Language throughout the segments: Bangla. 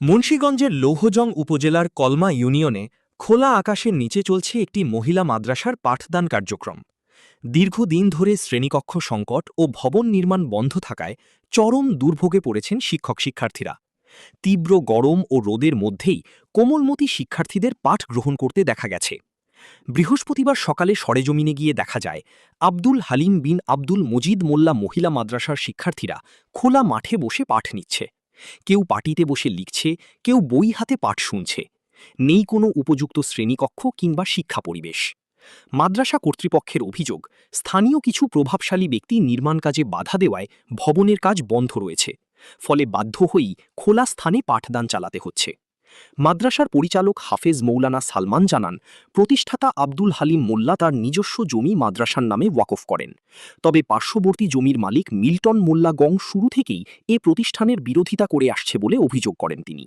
মুন্সিগঞ্জের লৌহজং উপজেলার কলমা ইউনিয়নে খোলা আকাশের নিচে চলছে একটি মহিলা মাদ্রাসার পাঠদান কার্যক্রম। দীর্ঘদিন ধরে শ্রেণীকক্ষ সংকট ও ভবন নির্মাণ বন্ধ থাকায় চরম দুর্ভোগে পড়েছেন শিক্ষক-শিক্ষার্থীরা। তীব্র গরম ও রোদের মধ্যেই কোমলমতি শিক্ষার্থীদের পাঠ গ্রহণ করতে দেখা গেছে। বৃহস্পতিবার সকালে সরেজমিনে গিয়ে দেখা যায় আব্দুল হালিম বিন আব্দুল মজিদ মোল্লা মহিলা মাদ্রাসার শিক্ষার্থীরা খোলা মাঠে বসে পাঠ নিচ্ছে। কেউ পাটিতে বসে লিখছে, কেউ বই হাতে পাঠ শুনছে। নেই কোনো উপযুক্ত শ্রেণীকক্ষ কিংবা শিক্ষা পরিবেশ। মাদ্রাসা কর্তৃপক্ষের অভিযোগ, স্থানীয় কিছু প্রভাবশালী ব্যক্তি নির্মাণ কাজে বাধা দেওয়ায় ভবনের কাজ বন্ধ রয়েছে। ফলে বাধ্য হয়েই খোলা স্থানে পাঠদান চালাতে হচ্ছে। মাদ্রাসার পরিচালক হাফেজ মৌলানা সালমান জানান, প্রতিষ্ঠাতা আব্দুল হালিম মোল্লা তার নিজস্ব জমি মাদ্রাসার নামে ওয়াকফ করেন। তবে পার্শ্ববর্তী জমির মালিক মিল্টন মোল্লা গং শুরু থেকেই এ প্রতিষ্ঠানের বিরোধিতা করে আসছে বলে অভিযোগ করেন তিনি।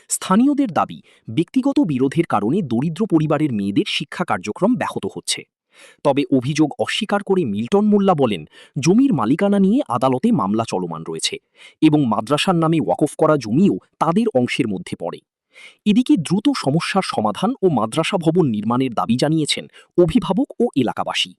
স্থানীয়দের দাবি, ব্যক্তিগত বিরোধের কারণে দরিদ্র পরিবারের মেয়েদের শিক্ষা কার্যক্রম ব্যাহত হচ্ছে। তবে অভিযোগ অস্বীকার করে মিল্টন মোল্লা বলেন, জমির মালিকানা নিয়ে আদালতে মামলা চলমান রয়েছে এবং মাদ্রাসার নামে ওয়াকফ করা জমিও তাদের অংশের মধ্যে পড়ে। এদিকে দ্রুত সমস্যার সমাধান ও মাদ্রাসা ভবন নির্মাণের দাবি জানিয়েছেন অভিভাবক ও এলাকাবাসী।